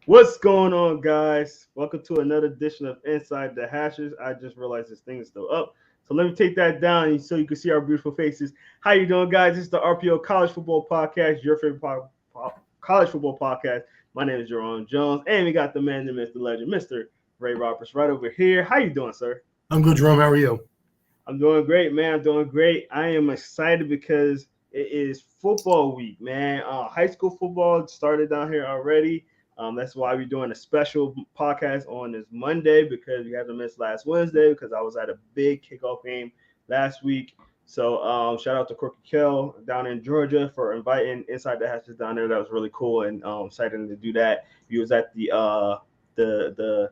What's going on, guys? Welcome to another edition of Inside the Hashes. I just realized this thing is still up, so let me take that down so you can see our beautiful faces. How you doing, guys? This is the RPO College Football Podcast, your favorite college football podcast. My name is Jaren Jones, and we got the man, the myth, the legend, Mr. Ray Roberts, right over here. How you doing, sir? I'm good, Jerome. How are you? I'm doing great, man. I'm doing great. I am excited because it is football week, man. High school football started down here already. That's why we're doing a special podcast on this Monday because we had to miss last Wednesday because I was at a big kickoff game last week. So shout out to Corky Kell down in Georgia for inviting Inside the Hatches down there. That was really cool and excited to do that. He was at the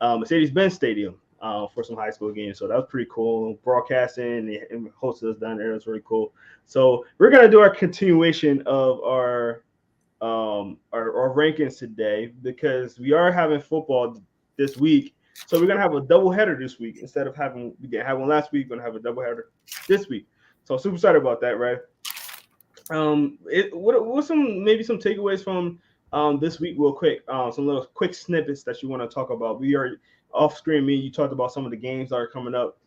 Mercedes Benz Stadium for some high school games. So that was pretty cool. Broadcasting and hosted us down there. It was really cool. So we're gonna do our continuation of our rankings today because we are having football this week. So we're gonna have a double header this week instead of having we didn't have one last week. We're gonna have a double header this week. So super excited about that, right? What's some takeaways from this week, real quick? Some little quick snippets that you want to talk about. We are off screen. Me, you talked about some of the games that are coming up.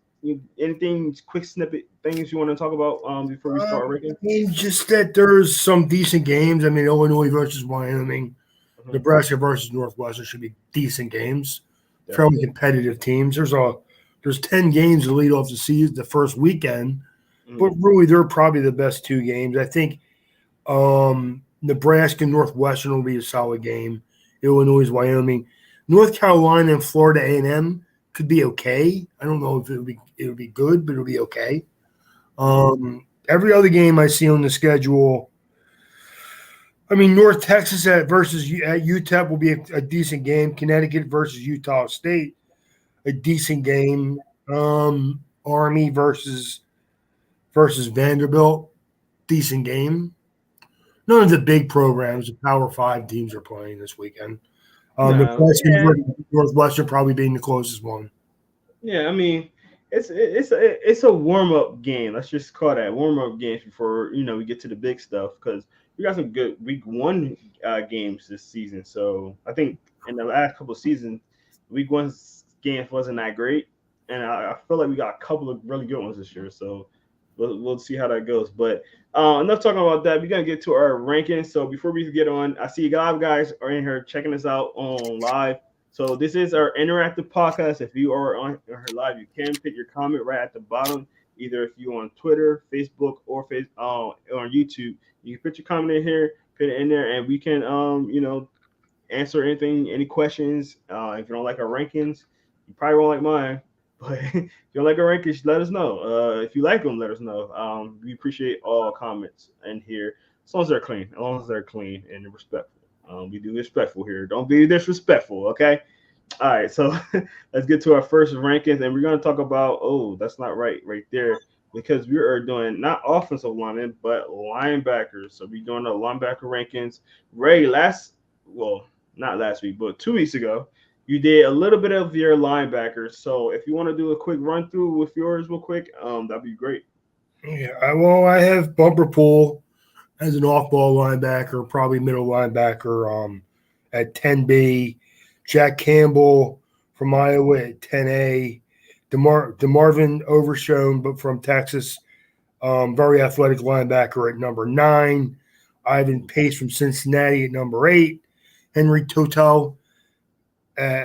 Anything quick snippet things you want to talk about before we start ranking? Just that there's some decent games. I mean, Illinois versus Wyoming, Mhm. Nebraska versus Northwestern should be decent games, fairly Definitely. competitive teams. There's 10 games to lead off the season, the first weekend, but Mhm. really they're probably the best two games. I think Nebraska Northwestern will be a solid game. Illinois Wyoming, North Carolina and Florida A&M could be okay. I don't know if it would be good, but it'll be okay. Mhm. Every other game I see on the schedule, I mean, North Texas at UTEP will be a decent game. Connecticut versus Utah State, a decent game. Army versus Vanderbilt, decent game. None of the big programs, the Power Five teams are playing this weekend. No, Nebraska yeah, versus Northwestern probably being the closest one. yeah. I mean, it's a warm up game. Let's just call that warm up games before we get to the big stuff because we got some good week one games this season. So I think in the last couple of seasons, week one games wasn't that great, and I feel like we got a couple of really good ones this year. So we'll see how that goes. But enough talking about that. We're gonna get to our rankings. So before we get on, I see a lot of guys are in here checking us out on live. So this is our interactive podcast. If you are on her live, you can put your comment right at the bottom. Either if you're on Twitter, Facebook, or on YouTube, you can put your comment in here, put it in there, and we can answer anything, any questions. If you don't like our rankings, you probably won't like mine. But if you don't like our rankings, let us know. If you like them, let us know. We appreciate all comments in here, as long as they're clean, as long as they're clean and respectful. We do respectful here. Don't be disrespectful, okay? All right, so let's get to our first rankings, and we're gonna talk about. Oh, that's not right there, because we are doing not offensive linemen but linebackers. So we're doing the linebacker rankings. Ray, well, not last week, but 2 weeks ago, you did a little bit of your linebackers. So if you want to do a quick run through with yours, real quick, that'd be great. Yeah, I have Bumper Pool as an off-ball linebacker, probably middle linebacker. At 10B, Jack Campbell from Iowa at 10A, DeMarvin Overshone, but from Texas, very athletic linebacker at number 9. Ivan Pace from Cincinnati at number 8. Henry Toto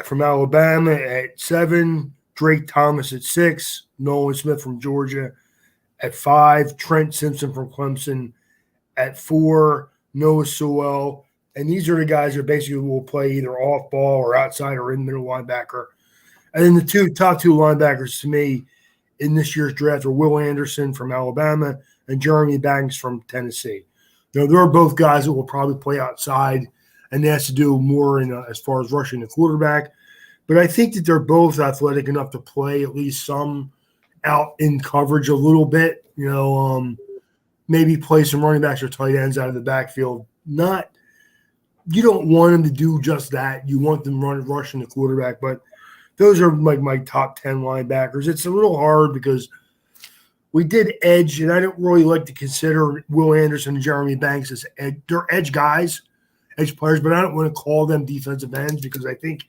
from Alabama at 7. Drake Thomas at 6. Nolan Smith from Georgia at 5. Trent Simpson from Clemson at 4. Noah Sewell. And these are the guys that basically will play either off ball or outside or in middle linebacker. And then the top two linebackers to me in this year's draft are Will Anderson from Alabama and Jeremy Banks from Tennessee. They're both guys that will probably play outside, and that has to do more as far as rushing the quarterback. But I think that they're both athletic enough to play at least some out in coverage a little bit. Maybe play some running backs or tight ends out of the backfield. You don't want them to do just that. You want them rushing the quarterback, but those are like my top 10 linebackers. It's a little hard because we did edge, and I don't really like to consider Will Anderson and Jeremy Banks as they're edge guys, edge players, but I don't want to call them defensive ends because I think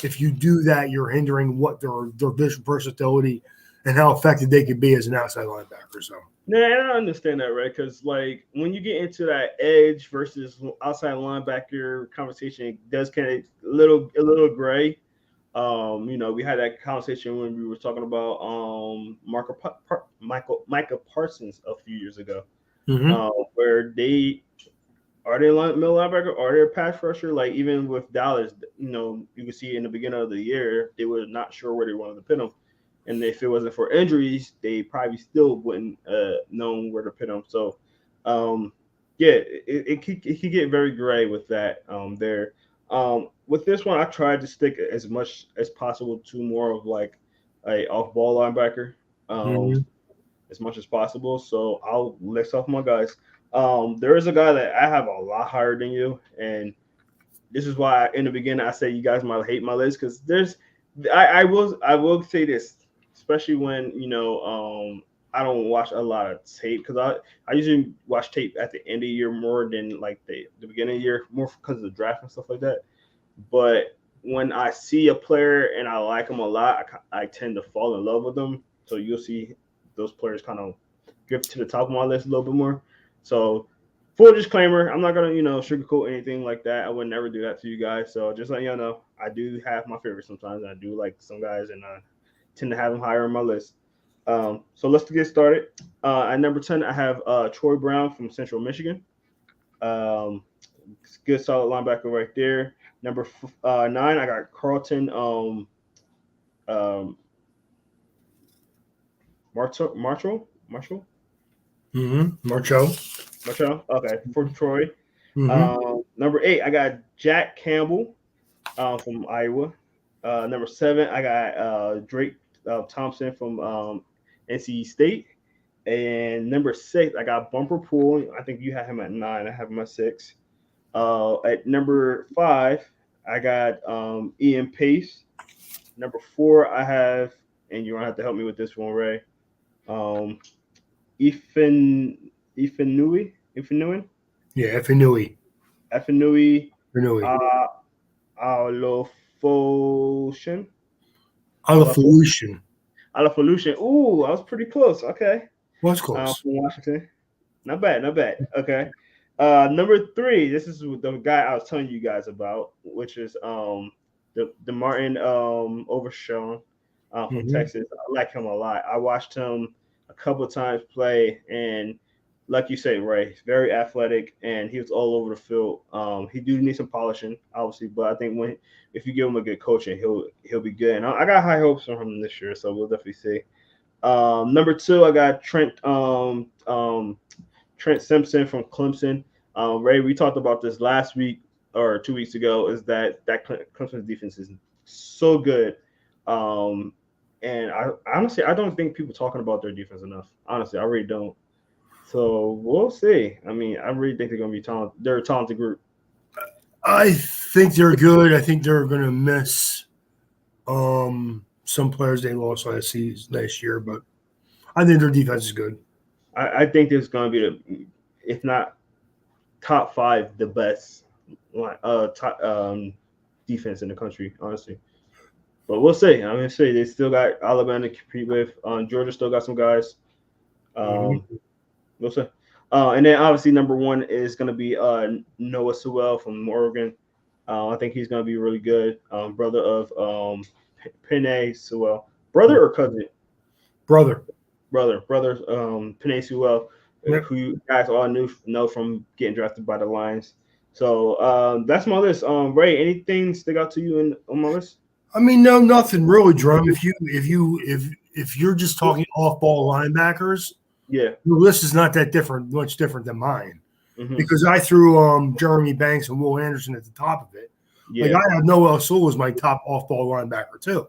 if you do that, you're hindering what their versatility and how effective they could be as an outside linebacker. So. Yeah, and I understand that, right? Because like when you get into that edge versus outside linebacker conversation, it does kind of a little gray. We had that conversation when we were talking about Micah Parsons a few years ago, where they middle linebacker, are they a pass rusher? Like even with Dallas, you can see in the beginning of the year they were not sure where they wanted to put them. And if it wasn't for injuries, they probably still wouldn't known where to put them. So, it could get very gray with that there. With this one, I tried to stick as much as possible to more of like a off-ball linebacker as much as possible. So I'll list off my guys. There is a guy that I have a lot higher than you, and this is why in the beginning I say you guys might hate my list because I will say this. Especially when I don't watch a lot of tape because I usually watch tape at the end of the year more than like the beginning of the year, more because of the draft and stuff like that. But when I see a player and I like them a lot, I tend to fall in love with them. So you'll see those players kind of get to the top of my list a little bit more. So full disclaimer, I'm not gonna sugarcoat anything like that. I would never do that to you guys. So just letting y'all know, I do have my favorites sometimes. I do like some guys and tend to have them higher on my list. So let's get started. At number 10, I have Troy Brown from Central Michigan. Good solid linebacker right there. Number 9, I got Carlton Marshall. Marshall. Okay, for Troy. Number 8, I got Jack Campbell from Iowa. Number 7, I got Drake Thompson from NC State. And number 6, I got Bumper Pool. I think you have him at 9. I have him at 6. At number 5, I got Ian Pace. Number 4, I have, and you're going to have to help me with this one, Ray. Ifenui? Yeah, Ifenui. Alafolution. Ooh, I was pretty close. Okay. Was close. From Washington. Not bad. Okay. Number 3, this is the guy I was telling you guys about, which is the Martin Overshown from Texas. I like him a lot. I watched him a couple of times play, and like you say, Ray, he's very athletic, and he was all over the field. He do need some polishing, obviously, but I think if you give him a good coaching, he'll be good. And I got high hopes for him this year, so we'll definitely see. Number 2, I got Trent Simpson from Clemson. Ray, we talked about this last week or 2 weeks ago. Is that Clemson's defense is so good, and I honestly don't think people talking about their defense enough. Honestly, I really don't. So we'll see. I mean, I really think they're going to be talented. They're a talented group. I think they're good. I think they're going to miss some players they lost last year, but I think their defense is good. I think there's going to be if not top 5, the best top defense in the country, honestly. But we'll see. I'm going to say they still got Alabama to compete with. Georgia still got some guys. We'll see. And then obviously number 1 is going to be Noah Sewell from Oregon. I think he's going to be really good. Brother of Penei Sewell. Brother or cousin? Brother. Penei Sewell, who you guys all know from getting drafted by the Lions. So that's my list. Ray, anything stick out to you on my list? I mean, no, nothing really, Drum. If you're just talking off-ball linebackers, yeah, your list is not that much different than mine, because I threw Jeremy Banks and Will Anderson at the top of it. Yeah. Like I had Noah Sewell as my top off-ball linebacker too.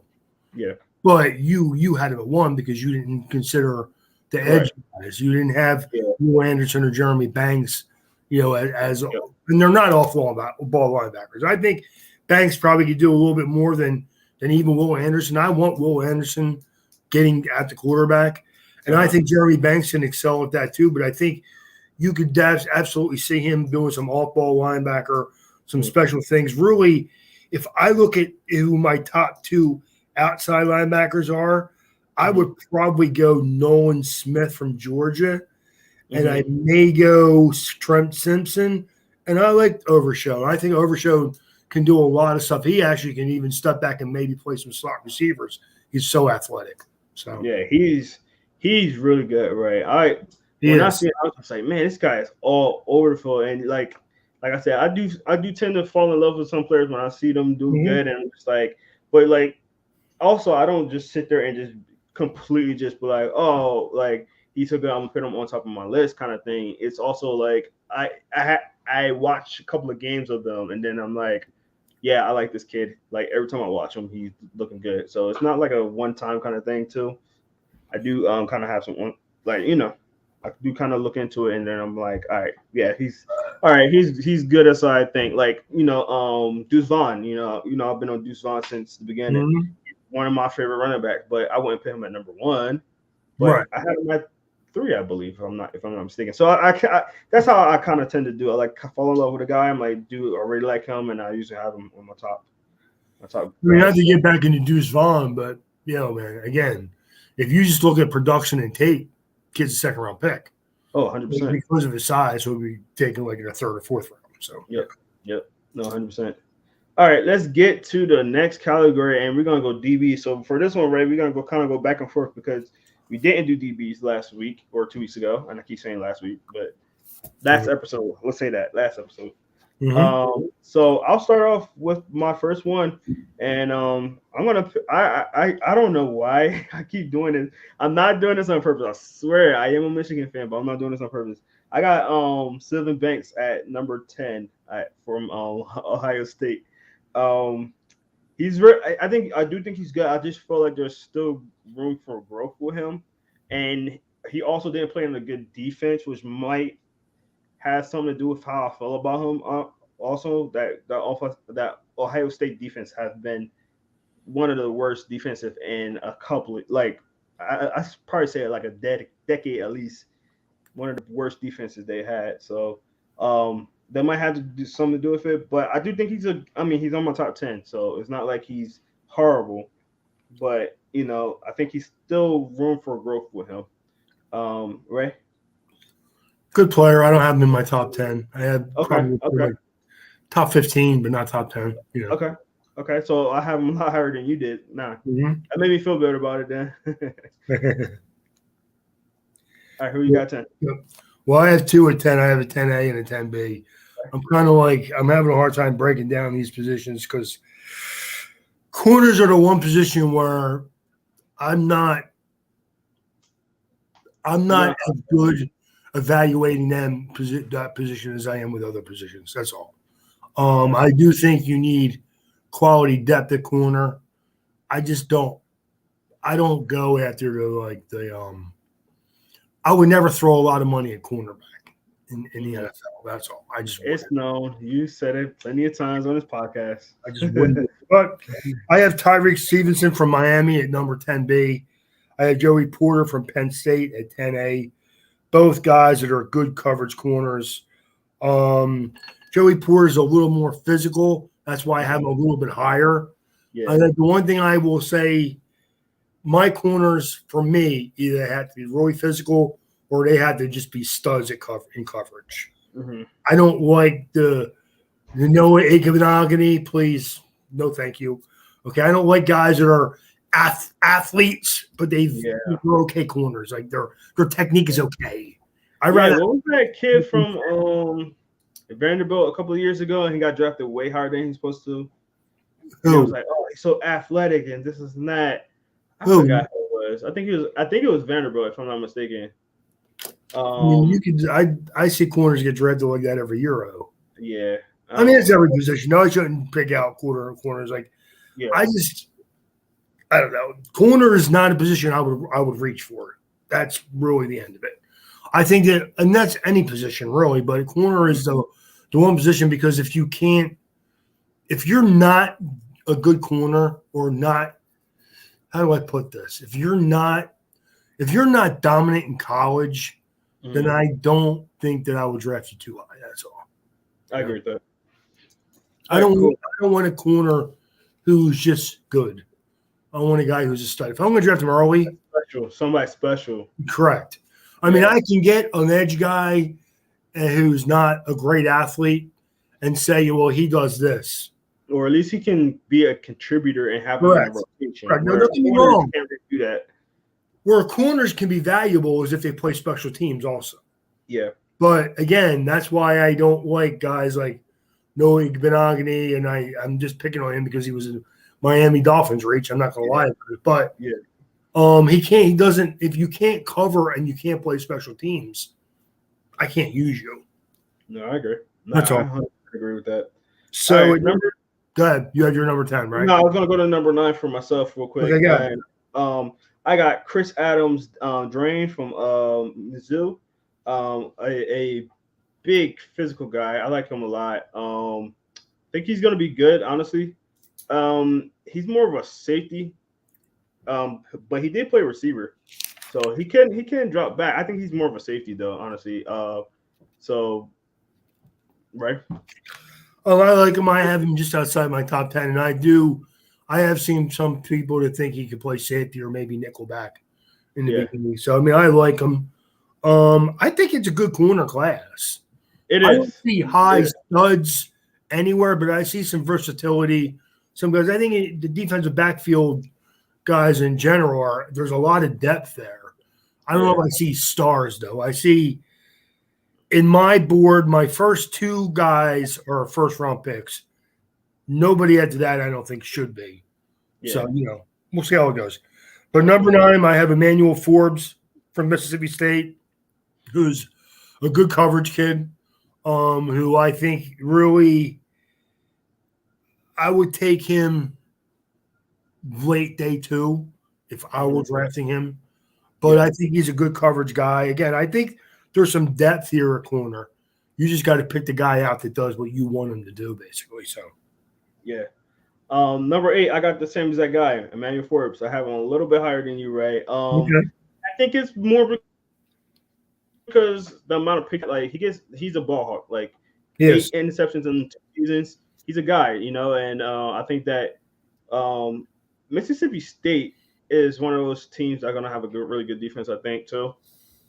Yeah, but you had him at 1 because you didn't consider the edge guys. You didn't have Will Anderson or Jeremy Banks, as and they're not off-ball linebackers. I think Banks probably could do a little bit more than even Will Anderson. I want Will Anderson getting at the quarterback. And I think Jeremy Banks can excel at that too. But I think you could absolutely see him doing some off-ball linebacker some special things. Really, if I look at who my top 2 outside linebackers are, I would probably go Nolan Smith from Georgia, and I may go Trent Simpson, and I like Overshow. I think Overshow can do a lot of stuff. He actually can even step back and maybe play some slot receivers. He's so athletic. So yeah, he's really good, right? When I see it, I was like, man, this guy is all over the field, and like I said, I do tend to fall in love with some players when I see them do good, and it's like, but like also I don't just sit there and just completely just be like, oh, like he's so good, I'm gonna put him on top of my list kind of thing. It's also like I watch a couple of games of them, and then I'm like, yeah, I like this kid. Like every time I watch him, he's looking good. So it's not like a one-time kind of thing too. I do kind of have some like I do kind of look into it, and then I'm like, all right, yeah, he's good as I think. Like Deuce Vaughn, I've been on Deuce Vaughn since the beginning. One of my favorite running backs, but I wouldn't put him at number 1. But I had him at 3, I believe, if I'm not mistaken. So I that's how I kind of tend to do. I like fall in love with a guy. I'm like, I really like him, and I usually have him on my top. I mean, not to get back into Deuce Vaughn, but man, again, if you just look at production and tape, kid's a 2nd round pick. Oh, 100%. Because of his size, he'll be taken like in a 3rd or 4th round. So yep, no, 100%. All right, let's get to the next category, and we're gonna go DB. So for this one, Ray, we're gonna go back and forth because we didn't do DBs last week or 2 weeks ago, and I keep saying last week, but last episode. Let's say that last episode. So I'll start off with my first one, and I'm gonna. I don't know why I keep doing this. I'm not doing this on purpose. I swear I am a Michigan fan, but I'm not doing this on purpose. I got Sylvan Banks at number 10 from Ohio State. He's I do think he's good. I just feel like there's still room for growth with him, and he also didn't play in a good defense, which might have something to do with how I feel about him. Also, that Ohio State defense has been one of the worst defensive in a couple of, like I probably say like a decade at least. One of the worst defenses they had. So that might have to do something to do with it. But I do think he's on my top 10. So it's not like he's horrible. But, I think he's still room for growth with him. Ray? Good player. I don't have him in my top 10. I have probably like top 15, but not top 10. Okay. So I have him a lot higher than you did. Nah. That made me feel better about it then. All right, who you got 10? Well, I have 2 at 10. I have a 10A and a 10B. I'm kind of like I'm having a hard time breaking down these positions because corners are the one position where I'm not as good evaluating that position as I am with other positions. That's all. I do think you need quality depth at corner. I just don't. I don't go after the I would never throw a lot of money at cornerback in the NFL. That's all. It's known. You said it plenty of times on this podcast. I just wouldn't. But I have Tyreek Stevenson from Miami at number 10B. I have Joey Porter from Penn State at 10A. Both guys that are good coverage corners. Joey Porter is a little more physical. That's why I have him a little bit higher. Yeah. The one thing I will say, my corners for me either have to be really physical or they have to just be studs in coverage. I don't like the Noah Iguodala, please. No, thank you. Okay, I don't like guys that are athletes, but they're okay corners. Like their technique is okay. What was that kid from Vanderbilt a couple of years ago, and he got drafted way harder than he's supposed to? He was like, oh, he's so athletic, and this is that. I forgot who it was. I think it was Vanderbilt, if I'm not mistaken. I see corners get drafted like that every year. Yeah. I mean, it's every position. No, I shouldn't pick out corners. Like, I don't know. Corner is not a position I would reach for. That's really the end of it. I think that, and that's any position really, but corner is the one position because if you're not a good corner or not, how do I put this? If you're not dominant in college, then I don't think that I would draft you too high. That's all. I agree with that. I don't want a corner who's just good. I want a guy who's a stud. If I'm going to draft him early, somebody special. Correct. I mean, I can get an edge guy who's not a great athlete and say, well, he does this. Or at least he can be a contributor and have him in a rotation. Correct. No, don't get me wrong. Can't really do that. Where corners can be valuable is if they play special teams also. Yeah. But again, that's why I don't like guys like Noah Benogany, and I'm just picking on him because he was a Miami Dolphins reach. I'm not going to lie about it. But he doesn't, if you can't cover and you can't play special teams, I can't use you. No, I agree. That's all. I agree with that. So, go ahead. You had your number 10, right? No, I was going to go to number 9 for myself real quick. Okay, go ahead. I got Chris Adams Drain from Mizzou. A big physical guy. I like him a lot. I think he's going to be good, honestly. He's more of a safety, but he did play receiver, so he can drop back. I think he's more of a safety though, honestly. So right. Oh, I like him. I have him just outside my top 10, and I have seen some people that think he could play safety or maybe nickel back in the beginning. So I mean, I like him. I think it's a good corner class. It is. I don't see high studs anywhere, but I see some versatility. Some guys, I think the defensive backfield guys in general there's a lot of depth there. I don't know if I see stars though. I see in my board, my first 2 guys are first round picks. Nobody after that, I don't think should be. Yeah. So, we'll see how it goes. But number 9, I have Emmanuel Forbes from Mississippi State, who's a good coverage kid, who I think really I would take him late day 2 if I were drafting him. But I think he's a good coverage guy. Again, I think there's some depth here at corner. You just got to pick the guy out that does what you want him to do, basically. So, yeah. Number 8, I got the same exact guy, Emmanuel Forbes. I have him a little bit higher than you, Ray. I think it's more because the amount of pick, like he's a ball hawk. Like 8 interceptions in 2 seasons. He's a guy, and I think that Mississippi State is one of those teams that are going to have a really good defense, I think, too.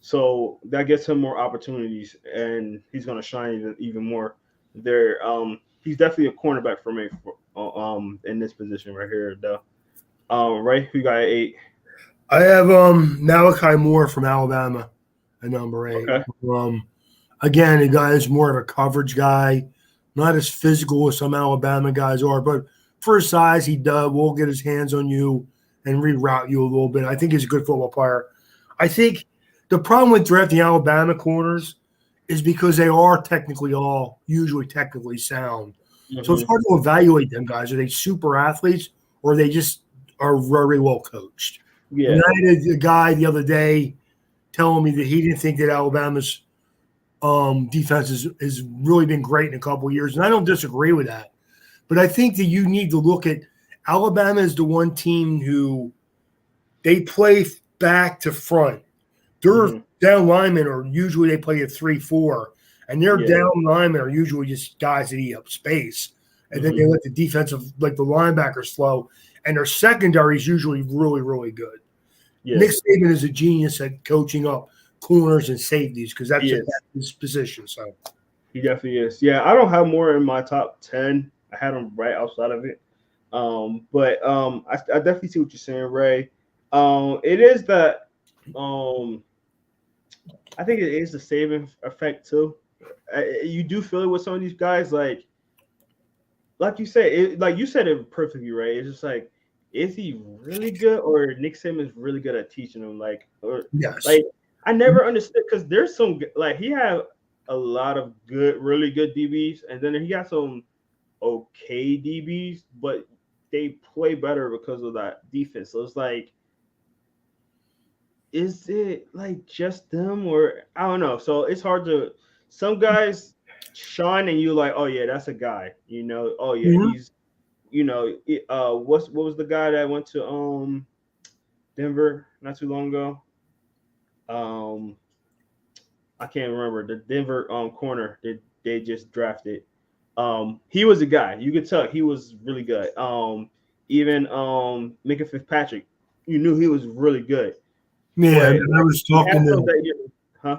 So that gets him more opportunities, and he's going to shine even more there. He's definitely a cornerback for me in this position right here, though. Ray, who got 8? I have Malachi Moore from Alabama at number 8. Okay. Again, a guy is more of a coverage guy, not as physical as some Alabama guys are, but for his size, he will get his hands on you and reroute you a little bit. I think he's a good football player. I think the problem with drafting Alabama corners is because they are usually technically sound. Mm-hmm. So it's hard to evaluate them guys. Are they super athletes or they just are very well coached? Yeah. And I had a guy the other day telling me that he didn't think that Alabama's defense has really been great in a couple of years. And I don't disagree with that. But I think that you need to look at Alabama is the one team who they play back to front. Their down linemen are usually they play a 3-4, and their down linemen are usually just guys that eat up space. And then they let the defensive, like the linebackers, flow. And their secondary is usually really, really good. Yeah. Nick Saban is a genius at coaching up corners and safeties because that's his position. So he definitely is. Yeah, I don't have more in my top 10. I had him right outside of it. But I definitely see what you're saying, Ray. It is that I think it is the saving effect too. You do feel it with some of these guys, like you said, like you said it perfectly, right? It's just like, is he really good, or Nick Saban is really good at teaching him? Like I never understood because there's some like he had a lot of really good DBs, and then he got some okay DBs, but they play better because of that defense. So it's like, is it like just them, or I don't know. So it's hard to. Some guys shine, and you like, oh yeah, that's a guy. Oh yeah, he's. What was the guy that went to Denver not too long ago? I can't remember the Denver corner that they just drafted. He was a guy. You could tell he was really good. Even Minka Fitzpatrick, you knew he was really good. Yeah, But I like, was he had talking some to that year, huh?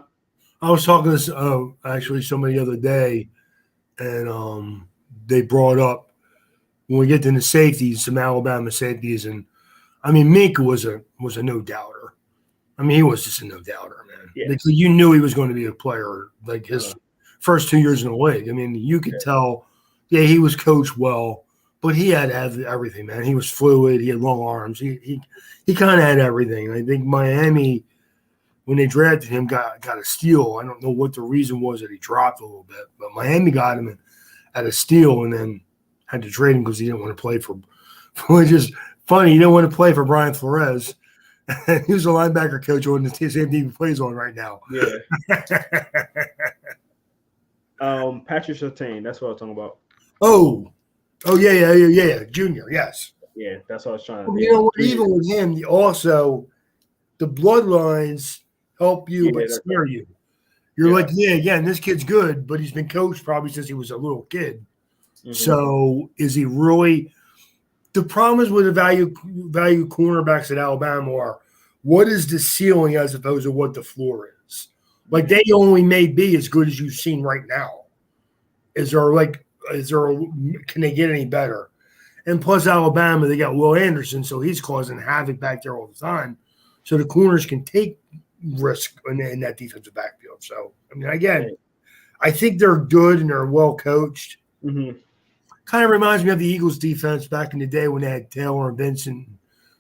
I was talking to actually somebody the other day, and they brought up when we get to the safeties, some Alabama safeties, and I mean Minka was a no doubter. I mean he was just a no doubter, man. Yeah. Like, you knew he was going to be a player. Like his first 2 years in the league. I mean you could tell. Yeah, he was coached well, but he had everything, man. He was fluid. He had long arms. He kind of had everything. I think Miami, when they drafted him, got a steal. I don't know what the reason was that he dropped a little bit, but Miami got him at a steal and then had to trade him because he didn't want to play for which is funny. He didn't want to play for Brian Flores. He was a linebacker coach on the same team he plays on right now. Yeah. Patrick Surtain, that's what I was talking about. Oh, yeah. Junior, yes. Yeah, that's what I was trying to. Well, you know what? Even with him, also the bloodlines help you but scare you. You're like, yeah, again, this kid's good, but he's been coached probably since he was a little kid. Mm-hmm. So is he really? The problem is with the value cornerbacks at Alabama are what is the ceiling as opposed to what the floor is. Like they only may be as good as you've seen right now. Can they get any better? And plus Alabama, they got Will Anderson, so he's causing havoc back there all the time. So the corners can take risk in that defensive backfield. So, I mean, again, I think they're good and they're well coached. Mm-hmm. Kind of reminds me of the Eagles defense back in the day when they had Taylor and Vincent, and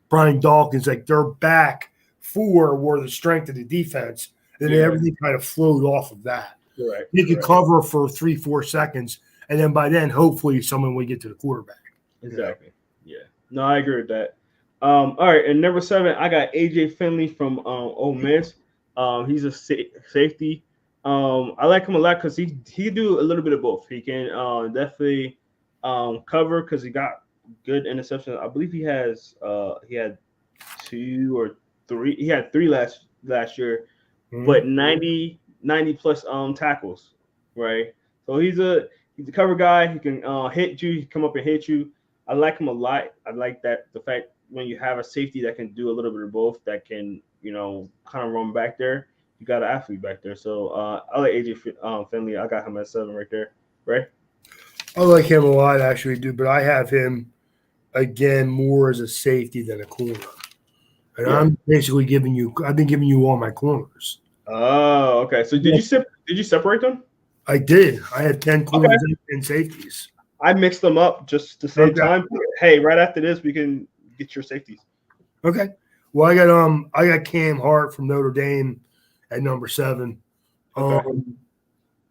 Brian Dawkins. Like their back four were the strength of the defense. And then everything kind of flowed off of that. Right. You could cover for 3-4 seconds. And then by then, hopefully, someone would get to the quarterback. Exactly. Yeah. No, I agree with that. All right. And number 7, I got AJ Finley from Ole Miss. He's a safety. I like him a lot because he do a little bit of both. He can definitely cover because he got good interceptions. I believe he had 2 or 3. He had 3 last year, but 90 plus tackles, right? So he's a cover guy. He can hit you. He can come up and hit you. I like him a lot. I like the fact when you have a safety that can do a little bit of both, that can kind of run back there. You got an athlete back there. So I like AJ Finley. I got him at 7 right there. Right? I like him a lot, actually, dude. But I have him again more as a safety than a corner. And I'm basically I've been giving you all my corners. Oh, okay. So did you separate them? I did. I had 10 corners and safeties. I mixed them up just to save time. Hey, right after this, we can get your safeties. Okay. Well, I got Cam Hart from Notre Dame at number 7. Okay.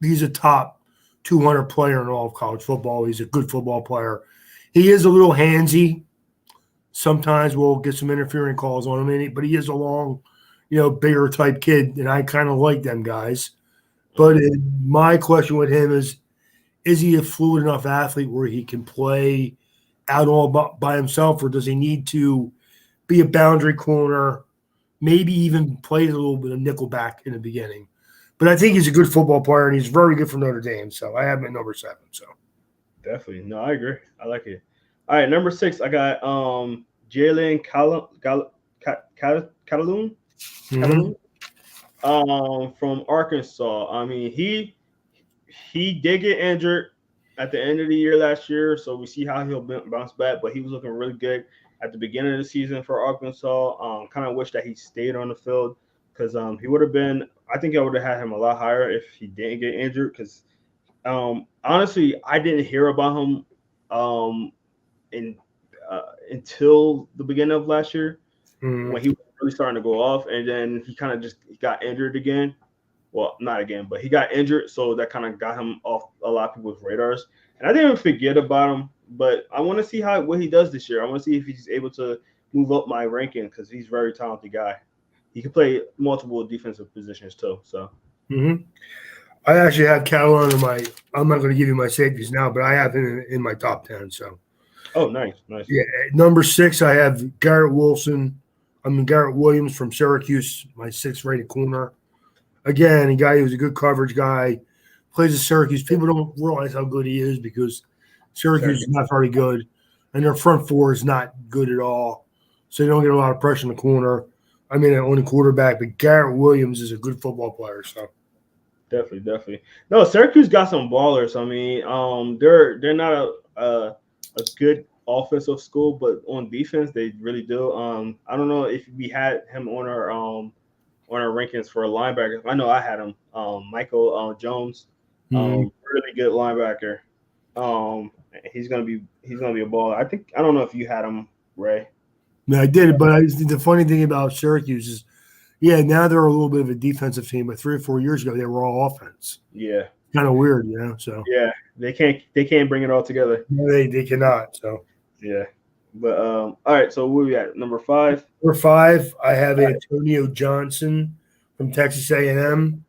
He's a top 200 player in all of college football. He's a good football player. He is a little handsy. Sometimes we'll get some interfering calls on him, but he is a long, bigger type kid, and I kind of like them guys. But my question with him is he a fluid enough athlete where he can play out all by himself, or does he need to be a boundary corner, maybe even play a little bit of nickelback in the beginning? But I think he's a good football player, and he's very good for Notre Dame, so I have him at number 7. So definitely. No, I agree. I like it. All right, number 6, I got Jalen Catalon. From Arkansas. I mean, he did get injured at the end of the year last year, so we see how he'll bounce back. But he was looking really good at the beginning of the season for Arkansas. Kind of wish that he stayed on the field because he would have been. I think I would have had him a lot higher if he didn't get injured. Because honestly, I didn't hear about him until the beginning of last year when he was really starting to go off, and then he kind of just got injured again. Well, not again, but he got injured, so that kind of got him off a lot of people's radars. And I didn't forget about him, but I want to see what he does this year. I want to see if he's able to move up my ranking because he's a very talented guy. He can play multiple defensive positions too. So, I actually have Catalon in my. I'm not going to give you my safeties now, but I have him in my top 10. So, nice. Yeah, at number 6, I have Garrett Williams from Syracuse, my 6th rated corner. Again, a guy who's a good coverage guy, plays at Syracuse. People don't realize how good he is because Syracuse is not very good, and their front four is not good at all. So they don't get a lot of pressure in the corner. I mean, on the quarterback, but Garrett Williams is a good football player. So Definitely. No, Syracuse got some ballers. I mean, they're not a good offensive school, but on defense they really do. I don't know if we had him on our rankings for linebackers. I know I had him. Michael Jones, really good linebacker. He's gonna be a baller. I don't know if you had him, Ray. Yeah, I did, but the funny thing about Syracuse is, now they're a little bit of a defensive team, but 3 or 4 years ago they were all offense. Yeah, kind of weird, So they can't bring it all together. No, they cannot. So yeah, but all right. So where we at? Number 5. Number 5, I have Antonio Johnson from Texas A&M,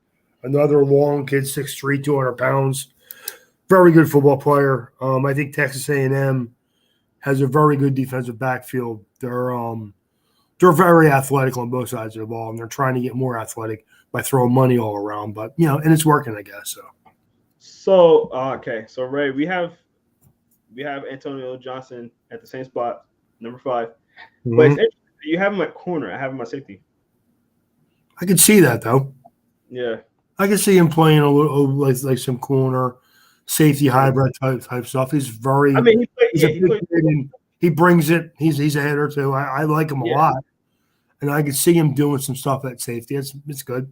another long kid, 6'3", 200 pounds, very good football player. I think Texas A&M has a very good defensive backfield. They're very athletic on both sides of the ball, and they're trying to get more athletic by throwing money all around. But and it's working, I guess. So okay, so Ray, we have Antonio Johnson at the same spot, number 5. But it's interesting. You have him at corner. I have him at safety. I can see that though. Yeah, I can see him playing a little like some corner safety hybrid type stuff. He's very. I mean, he brings it. He's a hitter too. I like him a lot, and I can see him doing some stuff at safety. It's good.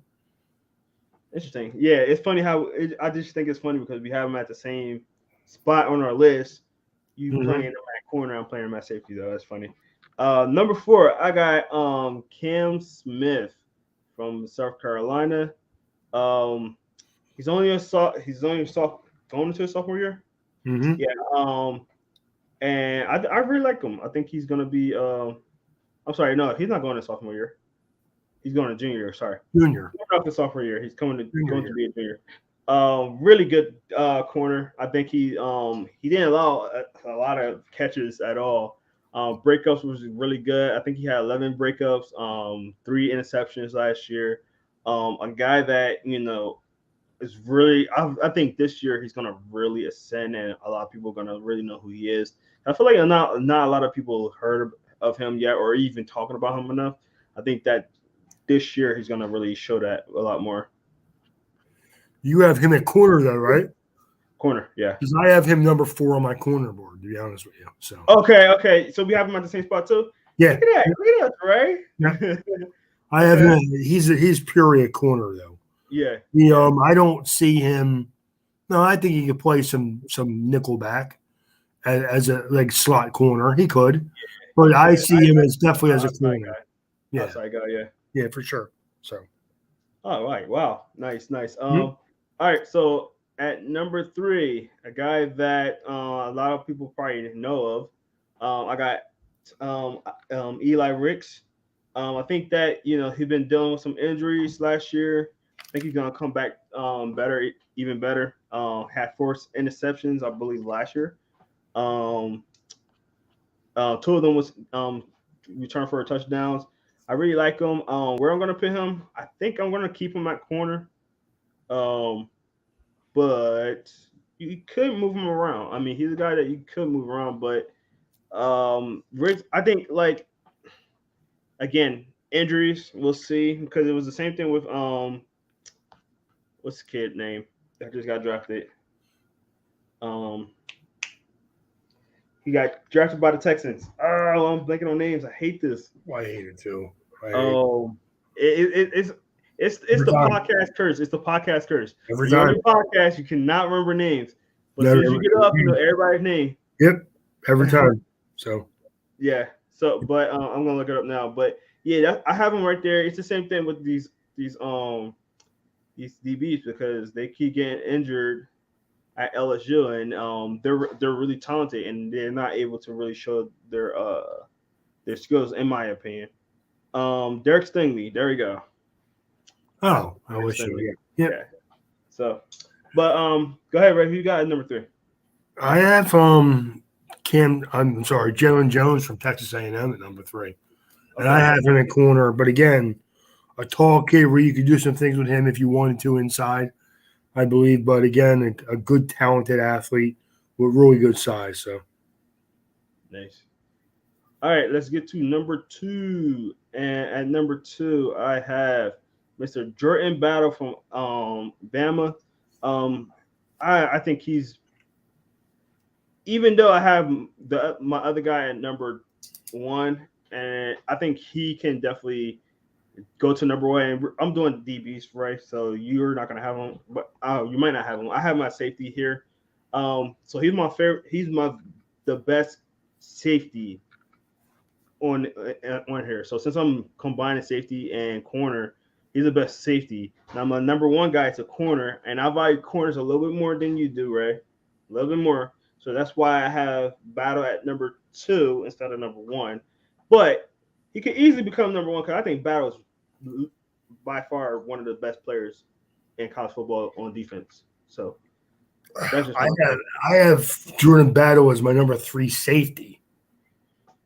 Interesting. Yeah, it's funny how I just think it's funny because we have him at the same spot on our list. You playing him at corner, I'm playing him at safety though. That's funny. Number 4, I got Cam Smith from South Carolina. He's only going into his sophomore year. Yeah. And I really like him. I think he's gonna be. I'm sorry, no, he's not going to sophomore year. He's going to junior year. Sorry, junior. Not the sophomore year. He's going to be a junior. Really good corner. I think he didn't allow a lot of catches at all. Breakups was really good. I think he had 11 breakups, 3 interceptions last year. A guy that is really. I think this year he's going to really ascend, and a lot of people are going to really know who he is. I feel like not a lot of people heard of him yet, or even talking about him enough. I think that this year he's going to really show that a lot more. You have him at corner though, right? Corner, yeah. Because I have him number 4 on my corner board, to be honest with you. So okay. So we have him at the same spot too. Yeah. Look at that, right? Yeah. I have him. He's purely a corner though. Yeah. I don't see him. No, I think he could play some nickel back as a slot corner. He could, but I see him as definitely as a corner. Yeah. Outside guy, yeah. Yeah, for sure. So. All right. Wow. Nice. All right. So at number 3, a guy that a lot of people probably know of, I got Eli Ricks. I think that he's been dealing with some injuries last year. I think he's gonna come back even better. Had 4 interceptions, I believe, last year. 2 of them was returned for touchdowns. I really like him. Where I'm gonna put him, I think I'm gonna keep him at corner. But you could move him around. I mean, he's a guy that you could move around, but Ricks, I think again, injuries, we'll see, because it was the same thing with what's the kid name that just got drafted? He got drafted by the Texans. Oh, I'm blanking on names. I hate this. Well, I hate it too. It's the podcast curse. It's the podcast curse. Every time you podcast, you cannot remember names. But as soon as you get up, you know everybody's name. Yep. Every time. So yeah. So but I'm gonna look it up now. But yeah, I have them right there. It's the same thing with these DBs because they keep getting injured at LSU, and they're really talented, and they're not able to really show their skills, in my opinion. Derek Stingley, there we go. Oh, I wish you. Yeah. So, but go ahead, Ray. Who you got at number 3? I have Jalen Jones from Texas A&M at number 3, and I have him in corner. But again, a tall kid where you could do some things with him if you wanted to inside. I believe. But again, a good, talented athlete with really good size. So Nice. All right, let's get to number 2. And at number 2, I have Mr. Jordan Battle from Bama. Um, I think he's, even though I have my other guy at number 1, and I think he can definitely go to number 1. And I'm doing DBs, right? So you're not gonna have him, but you might not have him. I have my safety here. So he's my favorite. He's the best safety on here. So since I'm combining safety and corner, he's the best safety. Now my number 1 guy is a corner, and I value corners a little bit more than you do, right? A little bit more. So that's why I have Battle at number 2 instead of number 1. But he could easily become number 1 because I think Battle is by far one of the best players in college football on defense. So that's just I have Jordan Battle as my number 3 safety.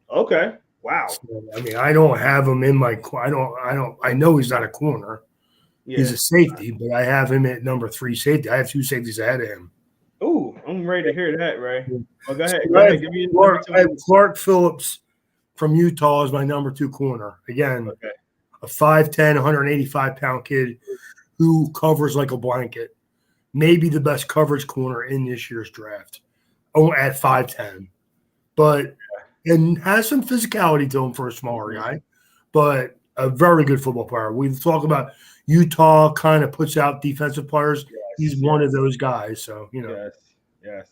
Okay. Wow. So, I mean, I don't have him in my. I know he's not a corner. Yeah. He's a safety, but I have him at number 3 safety. I have 2 safeties ahead of him. Oh, I'm ready to hear that, Ray. Well, go ahead. I have Clark Phillips from Utah as my number 2 corner. Again, a 5'10", 185-pound kid who covers like a blanket. Maybe the best coverage corner in this year's draft. Oh, at 5'10", but. And has some physicality to him for a smaller guy, but a very good football player. We talk about Utah kind of puts out defensive players. Yes, he's one of those guys. So, you know. Yes.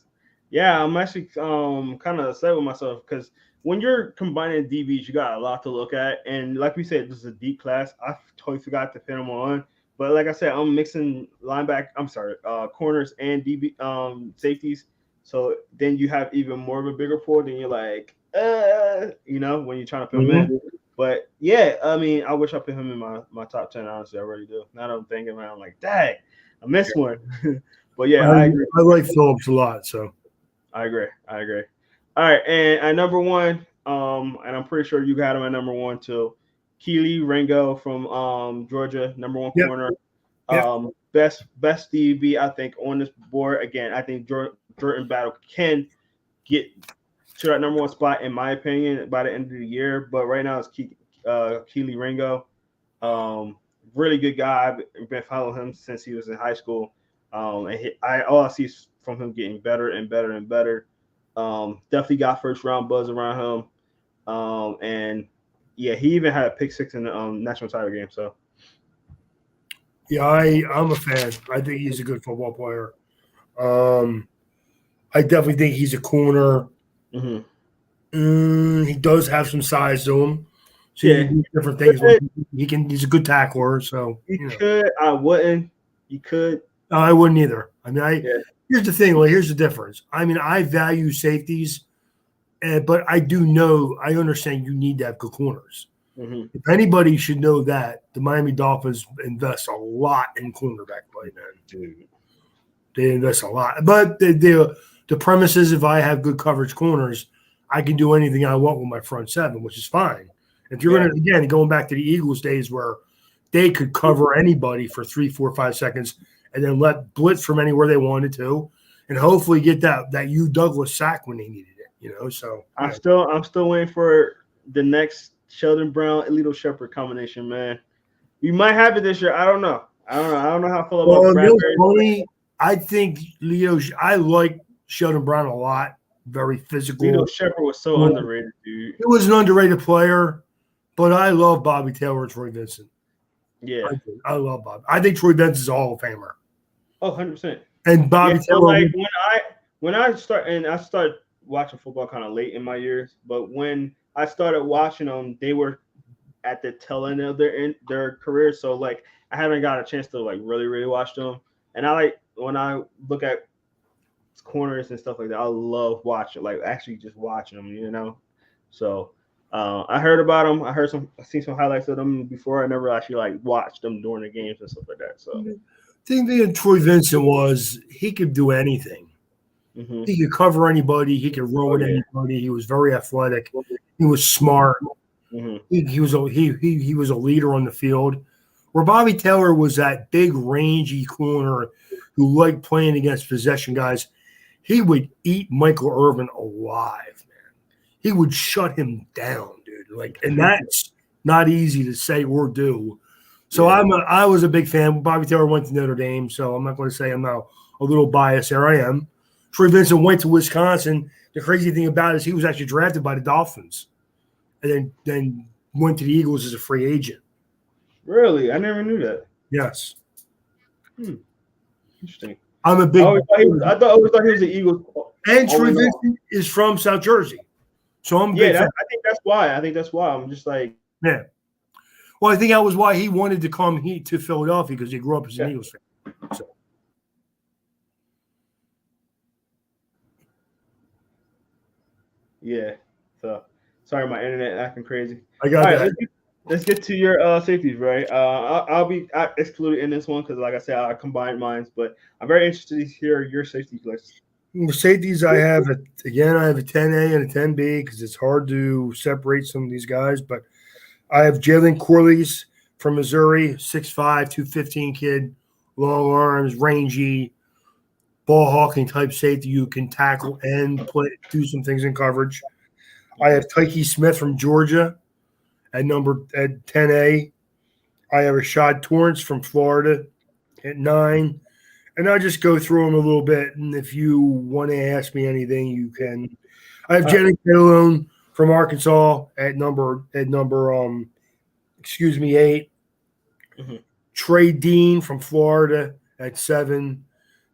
Yeah, I'm actually kind of upset with myself because when you're combining DBs, you got a lot to look at. And like we said, this is a deep class. I totally forgot to fit them on. But like I said, I'm mixing corners and DB safeties. So then you have even more of a bigger pool. Then you're like, when you're trying to put him in. But yeah, I mean, I wish I put him in my top 10. Honestly, I really do. Now that I'm thinking about it, I'm like, dang, I missed one. But yeah, I agree. I like Phillips a lot, so I agree. All right, and at number 1, and I'm pretty sure you got him at number 1 too. Keely Ringo from Georgia, number 1 corner. Best DB I think on this board. Again, I think Jordan Battle can get to that number 1 spot, in my opinion, by the end of the year. But right now it's Keely Ringo. Really good guy. I've been following him since he was in high school. All I see from him getting better and better and better. Definitely got first round buzz around him. And yeah, he even had a pick 6 in the national title game. So yeah, I'm a fan. I think he's a good football player. I definitely think he's a corner. Mm-hmm. He does have some size to him. So he can do different things. He's a good tackler. So he could. I wouldn't. You could. I wouldn't either. I mean, here's the thing. Well, here's the difference. I mean, I value safeties, but I understand you need to have good corners. Mm-hmm. If anybody should know that, the Miami Dolphins invest a lot in cornerback play, man. Dude. They invest a lot. But the premise is if I have good coverage corners, I can do anything I want with my front 7, which is fine. If you're going to, again, going back to the Eagles days where they could cover anybody for 3, 4, 5 seconds and then let blitz from anywhere they wanted to, and hopefully get that Hugh Douglas sack when they needed it. So I'm still waiting for the next Sheldon Brown, Alito Shepherd combination, man. We might have it this year. I don't know. I don't know how I feel about Bradbury. I think I like Sheldon Brown a lot. Very physical. Alito Shepherd was so underrated, dude. He was an underrated player, but I love Bobby Taylor and Troy Vincent. Yeah. I love Bob. I think Troy Vincent's a Hall of Famer. Oh, 100%. And Bobby Taylor. Like when I started watching football kind of late in my years, but when I started watching them, they were at the tail end of their career. So like I haven't got a chance to like really, really watch them. And I like when I look at corners and stuff like that, I love watching, like actually just watching them, So I heard about them. I seen some highlights of them before. I never actually like watched them during the games and stuff like that. So the thing that Troy Vincent was, he could do anything. Mm-hmm. He could cover anybody. He could roll with anybody. He was very athletic. He was smart. Mm-hmm. He was a leader on the field. Where Bobby Taylor was that big, rangy corner who liked playing against possession guys, he would eat Michael Irvin alive, man. He would shut him down, dude. And that's not easy to say or do. So I was a big fan. Bobby Taylor went to Notre Dame, so I'm not going to say I'm now a little biased. There I am. Troy Vincent went to Wisconsin. The crazy thing about it is he was actually drafted by the Dolphins, and then went to the Eagles as a free agent. Really? I never knew that. Yes. Interesting. I'm a big. I always thought he was the Eagles. And Troy Vincent is from South Jersey, so I'm a big fan. I think that's why. I'm just like, yeah. Well, I think that was why he wanted to come to Philadelphia, because he grew up as an Eagles fan. So. Yeah. So sorry, my internet acting crazy. I got that. Let's get to your safeties, right? I'll be excluded in this one because, like I said, I combined mine. But I'm very interested to hear your safety list. The safeties I have I have a 10A and a 10B because it's hard to separate some of these guys. But I have Jalen Corliss from Missouri, 6'5", 215 kid, long arms, rangy, ball hawking type safety. You can tackle and do some things in coverage. I have Tyke Smith from Georgia at 10A. I have Rashad Torrance from Florida at 9. And I'll just go through them a little bit. And if you want to ask me anything, you can. I have Jalen Catalon from Arkansas at number 8. Mm-hmm. Trey Dean from Florida at 7.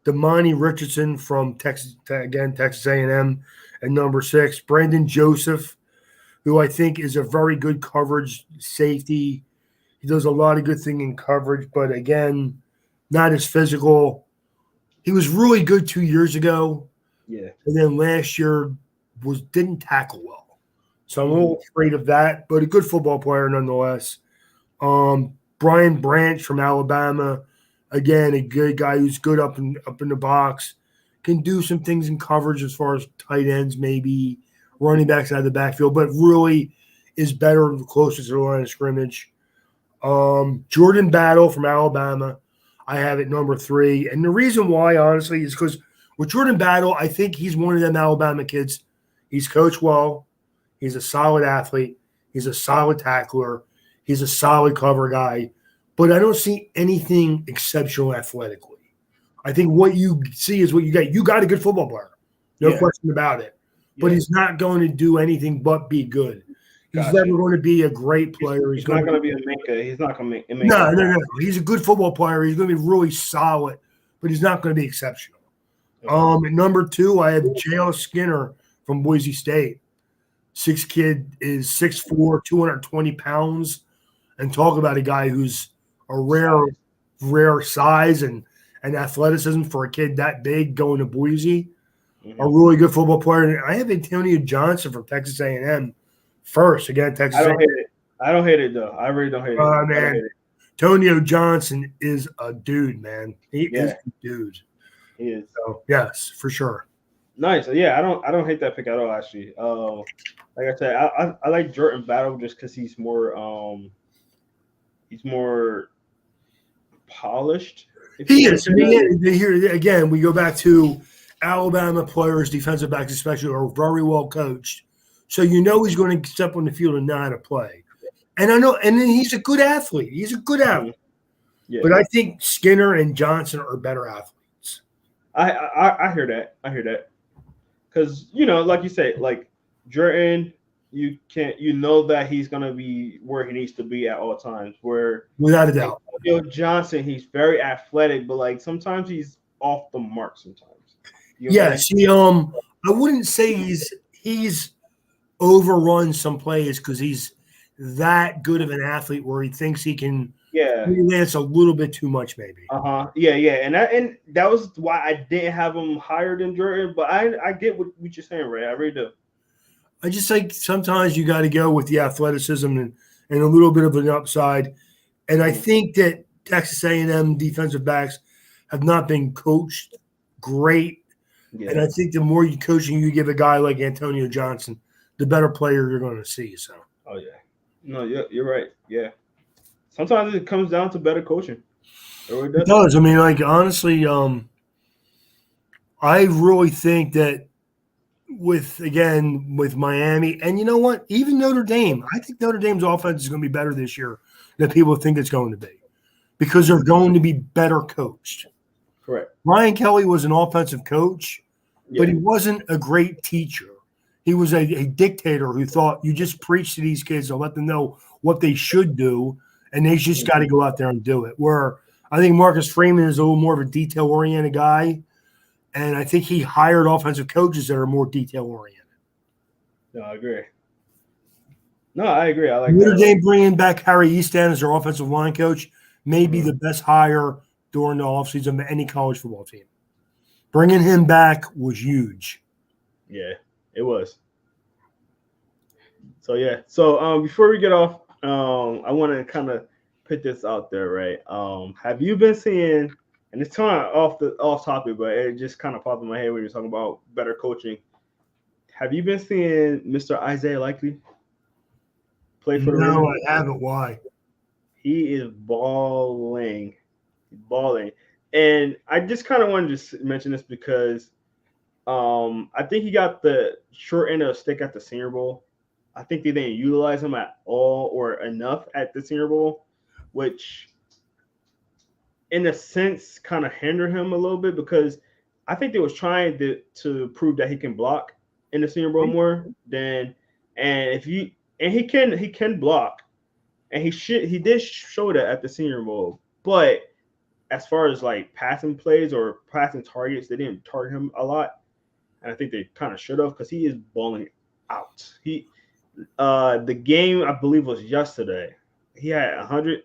Damani Richardson from Texas A&M at number 6. Brandon Joseph, who I think is a very good coverage safety. He does a lot of good things in coverage, but again, not as physical. He was really good 2 years ago. Yeah. And then last year didn't tackle well. So I'm a little afraid of that, but a good football player nonetheless. Brian Branch from Alabama, again, a good guy who's good up in the box, can do some things in coverage as far as tight ends, maybe running backs out of the backfield, but really is better closest to the line of scrimmage. Jordan Battle from Alabama, I have at number 3. And the reason why, honestly, is because with Jordan Battle, I think he's one of them Alabama kids. He's coached well. He's a solid athlete. He's a solid tackler. He's a solid cover guy. But I don't see anything exceptional athletically. I think what you see is what you got. You got a good football player. No question about it. But he's not going to do anything but be good. He's never going to be a great player. He's not going to be a maker. He's not going to make. No. He's a good football player. He's going to be really solid, but he's not going to be exceptional. At number 2, I have J.L. Skinner from Boise State. Kid is 6'4", 220 pounds, and talk about a guy who's a rare size and athleticism for a kid that big going to Boise. Mm-hmm. A really good football player. And I have Antonio Johnson from Texas A&M first. Again, Texas A&M. I don't hate it, though. I really don't hate it. Man. Antonio Johnson is a dude, man. He is a dude. He is. So, yes, for sure. Nice. Yeah, I don't hate that pick at all, actually. Like I said, I like Jordan Battle just because he's more polished. He is. Here again, we go back to Alabama players, defensive backs especially, are very well coached. So he's going to step on the field and know how to play. And I know, and then he's a good athlete. He's a good athlete. Yeah. But I think Skinner and Johnson are better athletes. I hear that. Because, like you say, like Jordan, you know that he's going to be where he needs to be at all times. Where without a doubt. Johnson, he's very athletic, but like sometimes he's off the mark sometimes. Yes, I wouldn't say he's overrun some plays because he's that good of an athlete where he thinks he can freelance a little bit too much, maybe. And that was why I didn't have him higher than Jordan, but I get what you're saying, Ray. I really do. I just think sometimes you got to go with the athleticism and a little bit of an upside. And I think that Texas A&M defensive backs have not been coached great. Yeah. And I think the more coaching you give a guy like Antonio Johnson, the better player you're going to see. So. Oh, yeah. No, you're right. Yeah. Sometimes it comes down to better coaching. It does. I mean, like, honestly, I really think that with Miami, and you know what? Even Notre Dame, I think Notre Dame's offense is going to be better this year than people think it's going to be because they're going to be better coached. Correct. Ryan Kelly was an offensive coach, but Yeah. he wasn't a great teacher. He was a dictator who thought you just preach to these kids and let them know what they should do, and they just got to go out there and do it. Where I think Marcus Freeman is a little more of a detail-oriented guy, and I think he hired offensive coaches that are more detail-oriented. No, I agree. No, I agree. I like Notre that. Dame bringing back Harry Easton as their offensive line coach may be the best hire during the offseason of any college football team. Bringing him back was huge. Yeah, it was. So yeah. So before we get off, I want to kind of put this out there, right? Have you been seeing? And it's kind of off topic, but it just kind of popped in my head when you're talking about better coaching. Have you been seeing Mr. Isaiah Likely play for the Ravens? No, I haven't. Why? He is balling. And I just kind of wanted to mention this because I think he got the short end of the stick at the Senior Bowl. I think they didn't utilize him at all or enough at the Senior Bowl, which in a sense kind of hindered him a little bit because I think they was trying to prove that he can block in the Senior Bowl more than he can block, and he did show that at the Senior Bowl. But as far as like passing plays or passing targets, they didn't target him a lot, and I think they kind of should have because he is balling out. The game I believe was yesterday. He had 100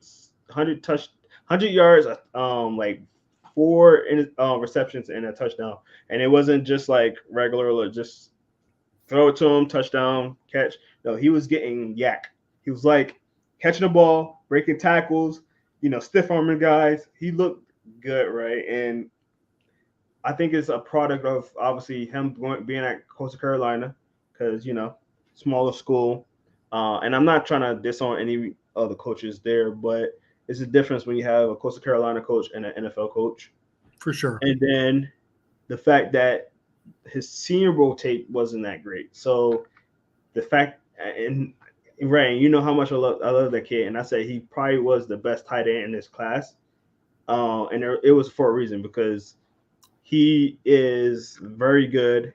yards, like 4 receptions and a touchdown, and it wasn't just like regular, just throw it to him, touchdown, catch. No, he was getting yak. He was like catching the ball, breaking tackles, stiff arming guys. He looked good, right? And I think it's a product of obviously him being at Coastal Carolina because smaller school. And I'm not trying to diss on any other coaches there, but it's a difference when you have a Coastal Carolina coach and an NFL coach. For sure. And then the fact that his Senior Bowl tape wasn't that great. So the fact, and Ryan, you know how much I love that kid, and I say he probably was the best tight end in this class. And it was for a reason because he is very good.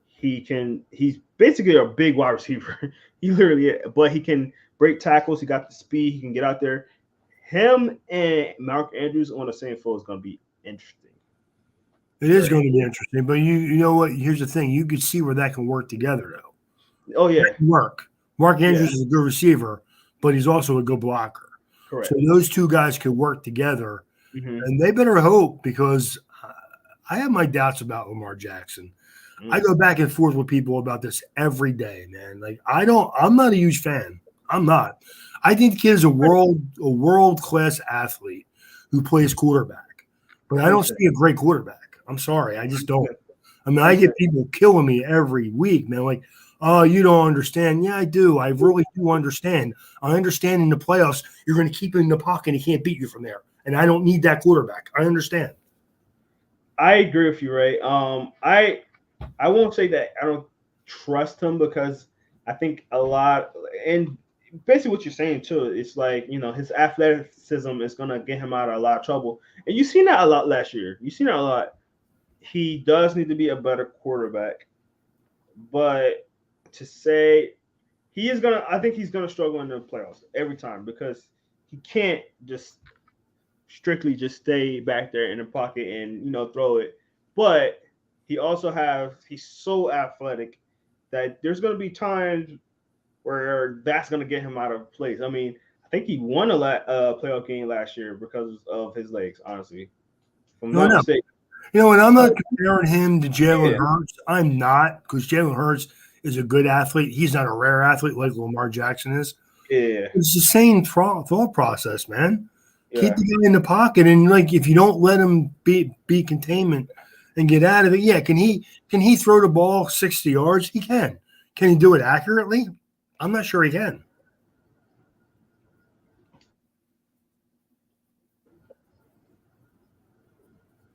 He's basically a big wide receiver. He literally is, but he can break tackles. He got the speed. He can get out there. Him and Mark Andrews on the same floor is going to be interesting. It is going to be interesting, but you know what? Here's the thing: you could see where that can work together, though. Oh yeah, work. Mark Andrews is a good receiver, but he's also a good blocker. Correct. So those two guys could work together, and they better hope because I have my doubts about Lamar Jackson. I go back and forth with people about this every day, man. Like I'm not a huge fan. I'm not. I think the kid is a world class athlete who plays quarterback, but I don't see a great quarterback. I'm sorry, I just don't. I mean, I get people killing me every week, man. Like, oh, you don't understand. Yeah, I do. I really do understand. I understand in the playoffs, you're going to keep him in the pocket and he can't beat you from there. And I don't need that quarterback. I understand. I agree with you, Ray. I won't say that I don't trust him because I think a lot, and basically what you're saying too, it's like, his athleticism is going to get him out of a lot of trouble. And you've seen that a lot last year. You've seen that a lot. He does need to be a better quarterback. But to say I think he's going to struggle in the playoffs every time because he can't just strictly just stay back there in the pocket and, throw it. But he's so athletic that there's going to be times where that's going to get him out of place. I mean, I think he won a playoff game last year because of his legs, honestly. If I'm not mistaken. And I'm not comparing him to Jalen Hurts. I'm not, because Jalen Hurts is a good athlete. He's not a rare athlete like Lamar Jackson is. Yeah. It's the same thought process, man. Yeah. Keep the guy in the pocket, and if you don't let him be containment and get out of it, can he throw the ball 60 yards? He can. Can he do it accurately? I'm not sure he can.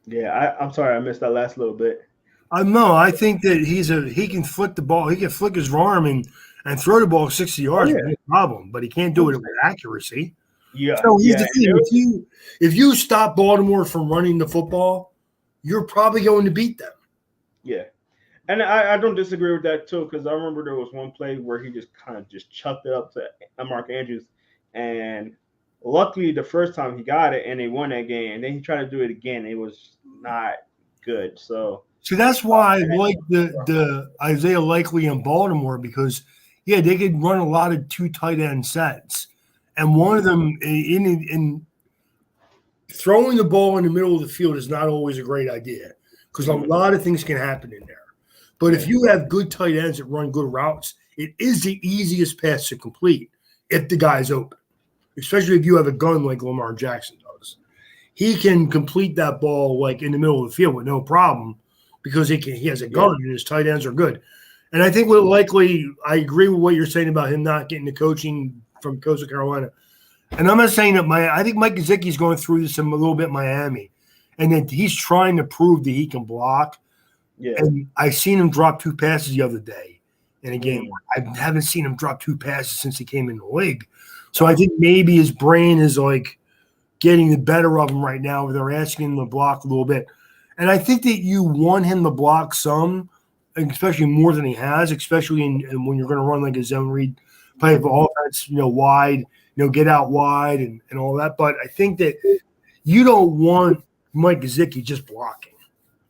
Yeah, I'm sorry I missed that last little bit. No, I think that he can flick the ball. He can flick his arm and throw the ball 60 Oh yards, yeah, no problem. But he can't do it with 100%. accuracy. Yeah, So here's yeah. the And thing: if you stop Baltimore from running the football, you're probably going to beat them. yeah, and I don't disagree with that too because I remember there was one play where he just kind of just chucked it up to Mark Andrews, and luckily the first time he got it and they won that game, and then he tried to do it again. It was not good. So So that's why I like the Isaiah Likely in Baltimore because yeah, they could run a lot of two tight end sets, and one of them in throwing the ball in the middle of the field is not always a great idea because a mhm, lot of things can happen in there. But if yeah, you have good tight ends that run good routes, it is the easiest pass to complete if the guy's open, especially if you have a gun like Lamar Jackson does. He can complete that ball like in the middle of the field with no problem because he has a yeah, gun and his tight ends are good. And I think what likely I agree with what you're saying about him not getting the coaching from Coastal Carolina. And I'm not saying that I think Mike Gesicki's going through this a little bit in Miami, and that he's trying to prove that he can block. yeah. And I seen him drop two passes the other day in a game. Mm, I haven't seen him drop two passes since he came in the league. So I wow. think maybe his brain is like getting the better of him right now. Where they're asking him to block a little bit, and I think that you want him to block some, especially more than he has, especially in when you're going to run like a zone read type of offense, wide, get out wide and all that. But I think that you don't want Mike Gesicki just blocking.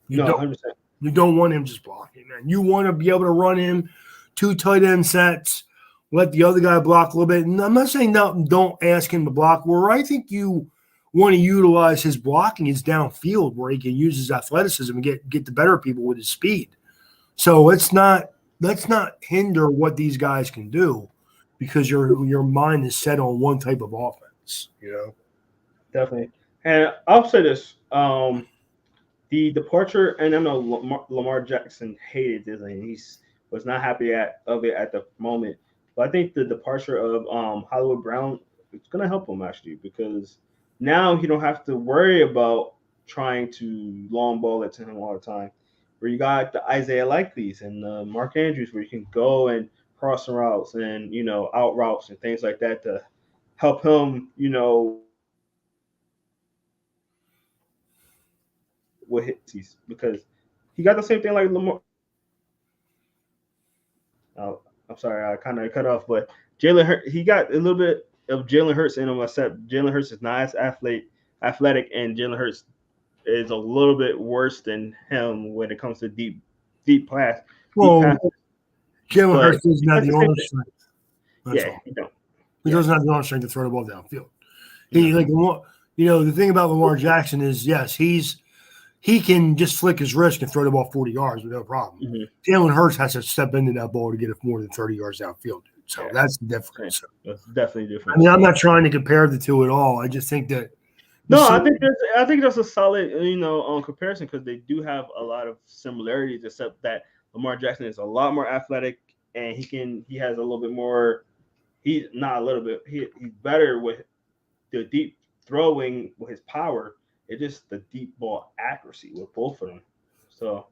You No, don't. 100%. You don't want him just blocking, man. You want to be able to run him two tight end sets, let the other guy block a little bit. And I'm not saying no, don't ask him to block. Where I think you want to utilize his blocking is downfield, where he can use his athleticism and get the better people with his speed. So let's not hinder what these guys can do because your mind is set on one type of offense. Definitely. And I'll say this: the departure, and I know Lamar Jackson hated this, and he was not happy of it at the moment. But I think the departure of Hollywood Brown it's gonna help him actually because now he don't have to worry about trying to long ball it to him all the time. Where you got the Isaiah Likely's and Mark Andrews, where you can go and cross routes and out routes and things like that to help him, with his because he got the same thing like Lamar. Oh, I'm sorry, I kind of cut off, but Jalen Hurts, he got a little bit of Jalen Hurts in him. Except Jalen Hurts is not as athletic, and Jalen Hurts is a little bit worse than him when it comes to deep Well, passes. Jalen But Hurts doesn't have that's the the same arm thing. strength. That's Yeah, all. you don't. He Yeah, doesn't have the arm strength to throw the ball downfield. He no. like the thing about Lamar Jackson is yes, he can just flick his wrist and throw the ball 40 yards with no problem. Mm-hmm. Jalen Hurts has to step into that ball to get it more than 30 yards downfield. So Yeah, that's the same. difference. That's definitely I different. mean, I'm So not trying to compare the two at all. I just think that the no, same. I think that's a solid comparison because they do have a lot of similarities, except that Lamar Jackson is a lot more athletic and he has a little bit more. He's not a little bit. He's better with the deep throwing with his power. It's just the deep ball accuracy with both of them. So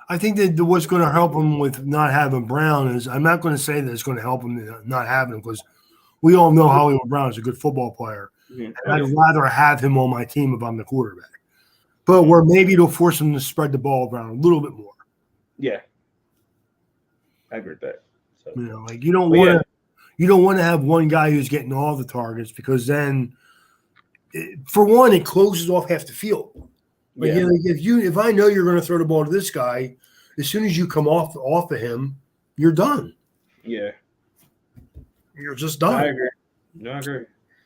I think that what's going to help him with not having Brown is I'm not going to say that it's going to help him not having him because we all know Hollywood Brown is a good football player, oh and yeah, I'd rather have him on my team if I'm the quarterback. But where maybe it'll force him to spread the ball around a little bit more. yeah, I agree with that. So, Like you don't but want yeah, to have one guy who's getting all the targets because then, for one, it closes off half the field. Like, yeah, like if I know you're going to throw the ball to this guy, as soon as you come off of him, you're done. yeah. You're just No, I done. agree. No, I agree.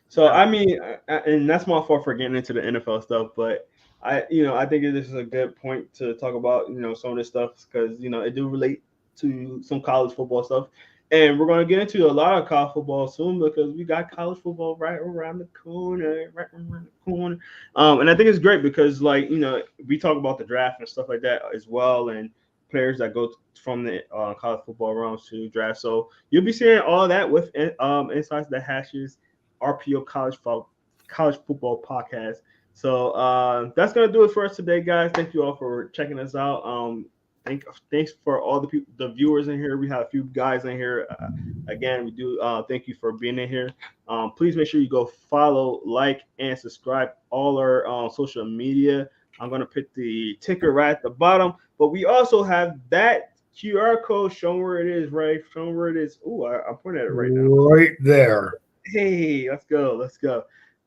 So I mean, and that's my fault for getting into the NFL stuff, but I think this is a good point to talk about, some of this stuff because it do relate to some college football stuff, and we're gonna get into a lot of college football soon because we got college football right around the corner, right around the corner. And I think it's great because we talk about the draft and stuff like that as well, and players that go from the college football rounds to draft. So you'll be seeing all that with insights that hashes RPO college football podcast. So that's gonna do it for us today, guys. Thank you all for checking us out. Thanks for all the viewers in here. We have a few guys in here. Again, we do thank you for being in here. Please make sure you go follow, like, and subscribe all our social media. I'm gonna put the ticker right at the bottom, but we also have that QR code showing where it is, right? Showing where it is. Ooh, I'm pointing at it right now. Right there. Hey, let's go.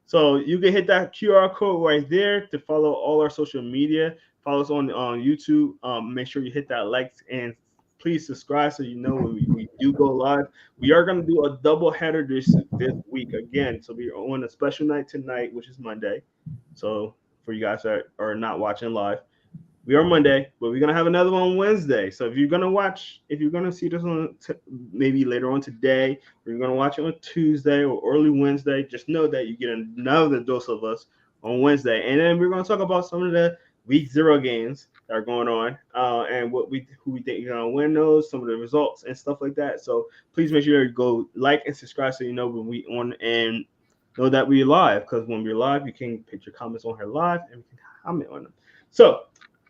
So you can hit that QR code right there to follow all our social media. Follow us on YouTube. Make sure you hit that like and please subscribe so you know when we do go live. We are going to do a double header this week again. So we're on a special night tonight, which is Monday. So for you guys that are not watching live, we are Monday, but we're gonna have another one on Wednesday. So if you're gonna see this on maybe later on today, or you're gonna watch it on Tuesday or early Wednesday, just know that you get another dose of us on Wednesday. And then we're gonna talk about some of the week 0 games that are going on, and who we think are gonna win those, some of the results and stuff like that. So please make sure you go like and subscribe so you know when we on and know that we're live. Because when we're live, you can put your comments on here live and we can comment on them. So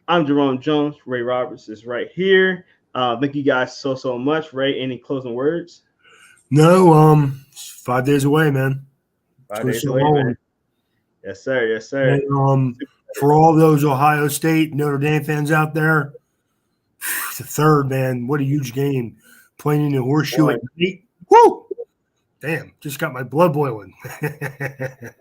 I'm Jerome Jones. Ray Roberts is right here. Thank you guys so much. Ray, any closing words? No, 5 days away, man. 5 days away, man. Yes, sir. And, for all those Ohio State, Notre Dame fans out there, the third, man, what a huge game. Playing in the Horseshoe at night. Woo! Damn, just got my blood boiling.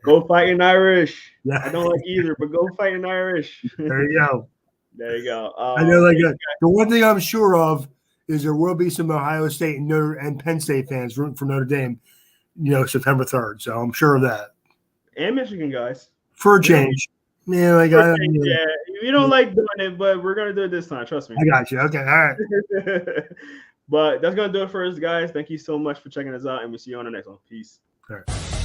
Go Fighting Irish. Yeah. I don't like either, but go Fighting Irish. There you go. There you go. I know, the one thing I'm sure of is there will be some Ohio State and Penn State fans rooting for Notre Dame, September 3rd. So I'm sure of that. And Michigan guys. For a change. Yeah, we don't like doing it, but we're gonna do it this time. Trust me. I got you. Okay, all right. But that's gonna do it for us, guys. Thank you so much for checking us out, and we'll see you on the next one. Peace. All right.